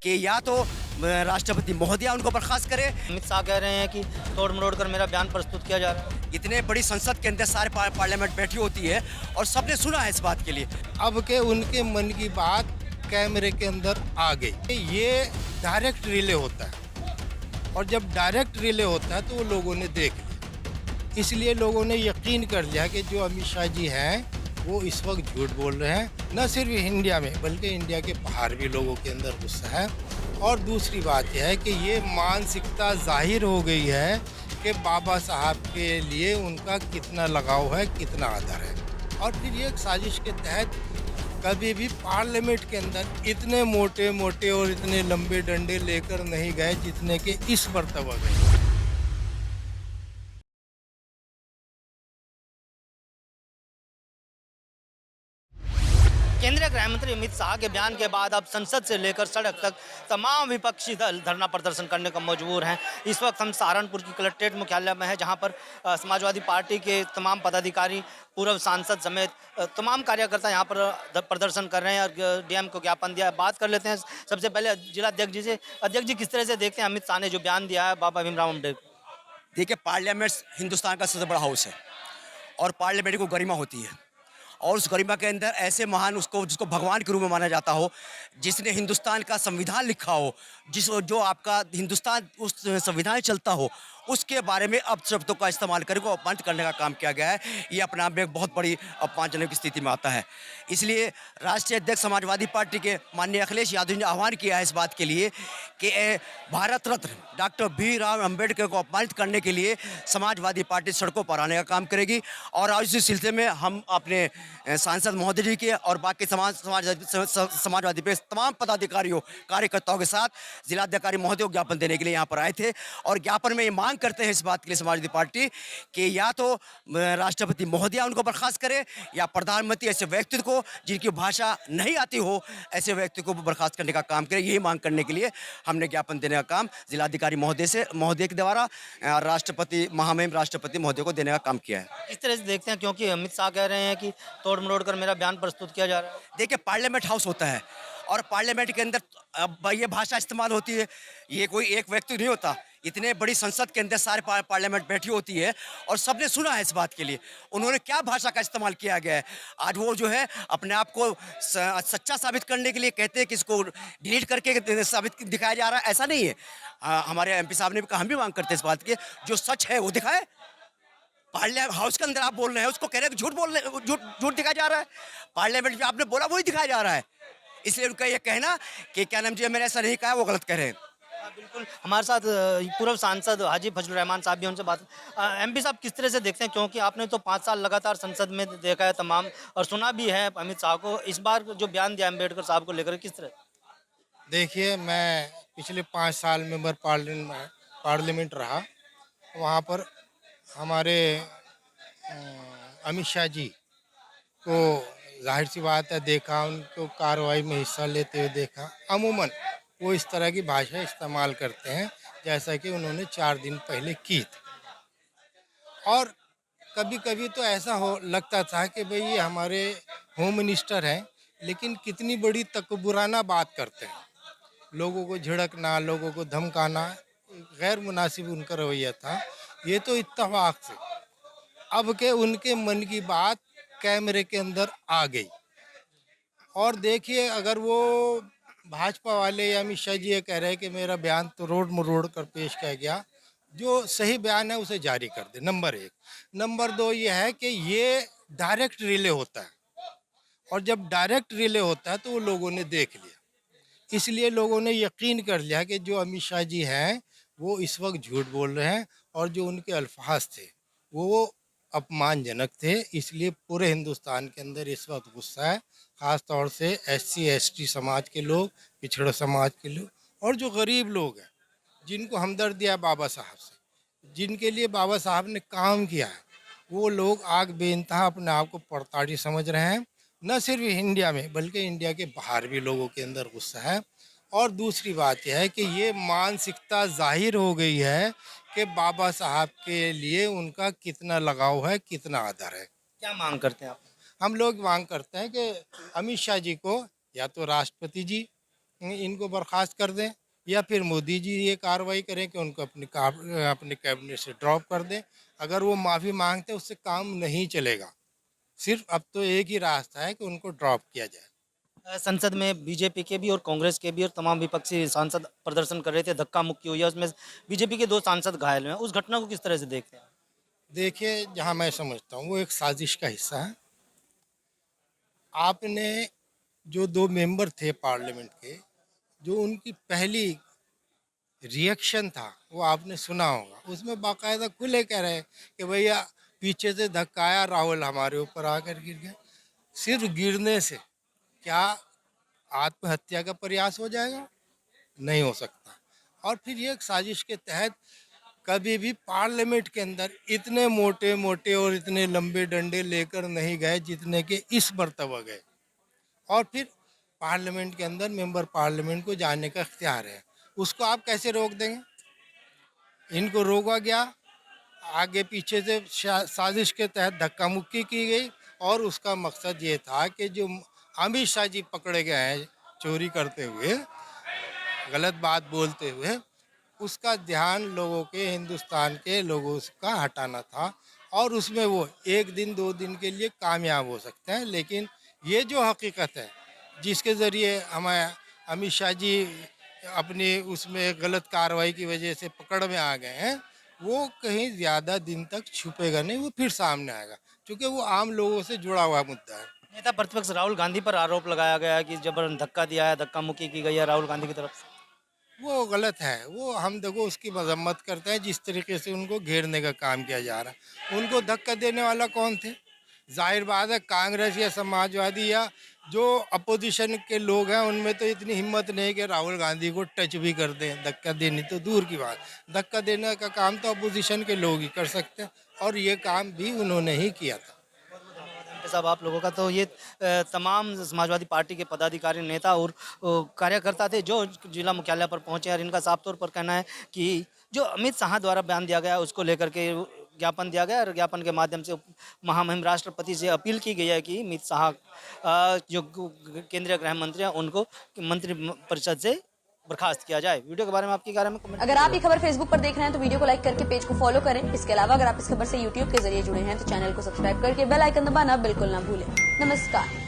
कि या तो राष्ट्रपति महोदय उनको बर्खास्त करे। अमित शाह कह रहे हैं कि तोड़ मरोड़ कर मेरा बयान प्रस्तुत किया जा रहा है। इतने बड़ी संसद के अंदर सारे पार्लियामेंट बैठी होती है और सबने सुना है इस बात के लिए। अब के उनके मन की बात कैमरे के अंदर आ गई। ये डायरेक्ट रिले होता है और जब डायरेक्ट रिले होता है तो वो लोगों ने देख लिया, इसलिए लोगों ने यकीन कर लिया कि जो अमित शाह जी हैं वो इस वक्त झूठ बोल रहे हैं। न सिर्फ इंडिया में बल्कि इंडिया के बाहर भी लोगों के अंदर गुस्सा है। और दूसरी बात यह है कि ये मानसिकता जाहिर हो गई है कि बाबा साहब के लिए उनका कितना लगाव है, कितना आदर है। और फिर ये एक साजिश के तहत कभी भी पार्लियामेंट के अंदर इतने मोटे मोटे और इतने लंबे डंडे लेकर नहीं गए जितने के इस मर्तबा गए। केंद्रीय गृह मंत्री अमित शाह के बयान के बाद अब संसद से लेकर सड़क तक तमाम विपक्षी दल धरना प्रदर्शन करने को मजबूर हैं। इस वक्त हम सहारनपुर की कलेक्ट्रेट मुख्यालय में हैं, जहां पर समाजवादी पार्टी के तमाम पदाधिकारी, पूर्व सांसद समेत तमाम कार्यकर्ता यहां पर प्रदर्शन कर रहे हैं और डीएम को ज्ञापन दिया है। बात कर लेते हैं सबसे पहले जिलाध्यक्ष जी से। अध्यक्ष जी, किस तरह से देखते हैं अमित शाह ने जो बयान दिया है बाबा भीमराव अम्बेडकर? देखिए, पार्लियामेंट हिंदुस्तान का सबसे बड़ा हाउस है और पार्लियामेंट को गरिमा होती है और उस गरिमा के अंदर ऐसे महान उसको जिसको भगवान के रूप में माना जाता हो, जिसने हिंदुस्तान का संविधान लिखा हो, जो आपका हिंदुस्तान उस संविधान में चलता हो, उसके बारे में अब शब्दों का इस्तेमाल करके को अपमानित करने का काम किया गया है। ये अपने आप में एक बहुत बड़ी अपमानजनक स्थिति में आता है। इसलिए राष्ट्रीय अध्यक्ष समाजवादी पार्टी के माननीय अखिलेश यादव ने आह्वान किया है इस बात के लिए कि भारत रत्न डॉक्टर भीमराव अम्बेडकर को अपमानित करने के लिए समाजवादी पार्टी सड़कों पर आने का काम करेगी। और आज इस सिलसिले में हम अपने सांसद महोदय जी के और बाकी समाजवादी पे तमाम पदाधिकारियों, कार्यकर्ताओं के साथ जिलाधिकारी महोदय को ज्ञापन देने के लिए यहाँ पर आए थे। और ज्ञापन में ये मांग करते हैं इस बात के लिए समाजवादी पार्टी कि या तो राष्ट्रपति महोदय उनको बर्खास्त करे या प्रधानमंत्री ऐसे व्यक्ति को जिनकी भाषा नहीं आती हो, ऐसे व्यक्ति को बर्खास्त करने का काम करे। यही मांग करने के लिए हमने ज्ञापन देने का काम जिलाधिकारी महोदय के द्वारा राष्ट्रपति महामहिम राष्ट्रपति महोदय को देने का काम किया है। किस तरह से देखते हैं, क्योंकि अमित शाह कह रहे हैं कि तोड़ मरोड़ कर मेरा बयान प्रस्तुत किया जा रहा है। देखिए, पार्लियामेंट हाउस होता है और पार्लियामेंट के अंदर अब ये भाषा इस्तेमाल होती है। ये कोई एक व्यक्ति नहीं होता, इतने बड़ी संसद के अंदर सारे पार्लियामेंट बैठी होती है और सबने सुना है इस बात के लिए उन्होंने क्या भाषा का इस्तेमाल किया गया है। आज वो जो है अपने आप को सच्चा साबित करने के लिए कहते हैं कि इसको डिलीट करके साबित दिखाया जा रहा है। ऐसा नहीं है। हमारे एमपी साहब ने भी कहा, हम भी मांग करते हैं इस बात की, जो सच है वो दिखाए। पार्लियामेंट हाउस के अंदर आप बोल रहे हैं, उसको कह रहे हैं कि झूठ बोल रहे, झूठ दिखाया जा रहा है। पार्लियामेंट में आपने बोला वही दिखाया जा रहा है। इसलिए उनका ये कहना कि क्या नाम जी मैंने ऐसा नहीं कहा, वो गलत कह रहे हैं। बिल्कुल। हमारे साथ पूर्व सांसद हाजी फजलुर रहमान साहब भी, उनसे बात। एमपी साहब, किस तरह से देखते हैं, क्योंकि आपने तो 5 साल लगातार संसद में देखा है तमाम और सुना भी है अमित शाह को, इस बार जो बयान दिया अम्बेडकर साहब को लेकर किस तरह? देखिए, मैं पिछले 5 साल मेंबर पार्लियामेंट रहा। वहाँ पर हमारे अमित शाह जी को जाहिर सी बात है देखा, उनको कार्रवाई में हिस्सा लेते हुए देखा। अमूमन वो इस तरह की भाषा इस्तेमाल करते हैं जैसा कि उन्होंने 4 दिन पहले की थी। और कभी कभी तो ऐसा हो लगता था कि भाई ये हमारे होम मिनिस्टर हैं, लेकिन कितनी बड़ी तकब्बुराना बात करते हैं। लोगों को झिड़कना, लोगों को धमकाना, गैर मुनासिब उनका रवैया था। ये तो इत्तेफाक से अब के उनके मन की बात कैमरे के अंदर आ गई। और देखिए, अगर वो भाजपा वाले या अमित शाह जी ये कह रहे हैं कि मेरा बयान तो रोड मरोड़ कर पेश किया गया, जो सही बयान है उसे जारी कर दे, नंबर 1। नंबर 2 ये है कि ये डायरेक्ट रिले होता है और जब डायरेक्ट रिले होता है तो वो लोगों ने देख लिया, इसलिए लोगों ने यकीन कर लिया कि जो अमित शाह जी हैं वो इस वक्त झूठ बोल रहे हैं और जो उनके अल्फाज थे वो अपमानजनक थे। इसलिए पूरे हिंदुस्तान के अंदर इस वक्त गुस्सा है, ख़ास तौर से SC ST समाज के लोग, पिछड़ा समाज के लोग और जो गरीब लोग हैं जिनको हमदर्दी है बाबा साहब से, जिनके लिए बाबा साहब ने काम किया है, वो लोग आग बेइंतहा अपने आप को परताड़ी समझ रहे हैं। न सिर्फ इंडिया में बल्कि इंडिया के बाहर भी लोगों के अंदर गुस्सा है। और दूसरी बात यह है कि ये मानसिकता जाहिर हो गई है कि बाबा साहब के लिए उनका कितना लगाव है, कितना आदर है। क्या मांग करते हैं आप? हम लोग मांग करते हैं कि अमित शाह जी को या तो राष्ट्रपति जी इनको बर्खास्त कर दें, या फिर मोदी जी ये कार्रवाई करें कि उनको अपने कैबिनेट से ड्रॉप कर दें। अगर वो माफ़ी मांगते उससे काम नहीं चलेगा। सिर्फ अब तो एक ही रास्ता है कि उनको ड्रॉप किया जाए। संसद में बीजेपी के भी और कांग्रेस के भी और तमाम विपक्षी सांसद प्रदर्शन कर रहे थे, धक्का मुक्की हुई है, उसमें बीजेपी के 2 सांसद घायल हुए हैं। उस घटना को किस तरह से देखते हैं? देखिए, जहाँ मैं समझता हूँ वो एक साजिश का हिस्सा है। आपने जो 2 मेंबर थे पार्लियामेंट के, जो उनकी पहली रिएक्शन था वो आपने सुना होगा। उसमें बाकायदा खुले कह रहे हैं कि भैया पीछे से धक्का आया, राहुल हमारे ऊपर आकर गिर गए। सिर्फ गिरने से क्या आत्महत्या का प्रयास हो जाएगा? नहीं हो सकता। और फिर ये एक साजिश के तहत कभी भी पार्लियामेंट के अंदर इतने मोटे मोटे और इतने लंबे डंडे लेकर नहीं गए जितने के इस मर्तबा गए। और फिर पार्लियामेंट के अंदर मेंबर पार्लियामेंट को जाने का इख्तियार है, उसको आप कैसे रोक देंगे? इनको रोका गया, आगे पीछे से साजिश के तहत धक्का मुक्की की गई, और उसका मकसद ये था कि जो अमित शाह जी पकड़े गए हैं चोरी करते हुए, गलत बात बोलते हुए, उसका ध्यान लोगों के, हिंदुस्तान के लोगों का हटाना था। और उसमें वो 1 दिन 2 दिन के लिए कामयाब हो सकते हैं, लेकिन ये जो हकीकत है जिसके ज़रिए हमें अमित शाह जी अपनी उसमें गलत कार्रवाई की वजह से पकड़ में आ गए हैं, वो कहीं ज़्यादा दिन तक छुपेगा नहीं, वो फिर सामने आएगा, क्योंकि वो आम लोगों से जुड़ा हुआ मुद्दा है। नेता प्रतिपक्ष राहुल गांधी पर आरोप लगाया गया है कि जबरन धक्का दिया है, धक्का मुक्की की गई है राहुल गांधी की तरफ से। वो गलत है। वो हम देखो उसकी मजम्मत करते हैं जिस तरीके से उनको घेरने का काम किया जा रहा है। उनको धक्का देने वाला कौन थे? जाहिर बात है कांग्रेस या समाजवादी या जो अपोजिशन के लोग हैं, उनमें तो इतनी हिम्मत नहीं कि राहुल गांधी को टच भी कर दें। धक्का देनी तो दूर की बात, धक्का देने का काम तो अपोजिशन के लोग ही कर सकते हैं, और ये काम भी उन्होंने ही किया था। साहब आप लोगों का तो ये तमाम समाजवादी पार्टी के पदाधिकारी, नेता और कार्यकर्ता थे जो जिला मुख्यालय पर पहुंचे, और इनका साफ तौर पर कहना है कि जो अमित शाह द्वारा बयान दिया गया उसको लेकर के ज्ञापन दिया गया, और ज्ञापन के माध्यम से महामहिम राष्ट्रपति से अपील की गई है कि अमित शाह जो केंद्रीय गृह मंत्री हैं उनको मंत्री परिषद से बर्खास्त किया जाए। वीडियो के बारे में आपकी क्या कमेंट? अगर आप ये खबर फेसबुक पर देख रहे हैं तो वीडियो को लाइक करके पेज को फॉलो करें। इसके अलावा अगर आप इस खबर से यूट्यूब के जरिए जुड़े हैं तो चैनल को सब्सक्राइब करके बेल आइकन दबाना बिल्कुल ना भूलें। नमस्कार।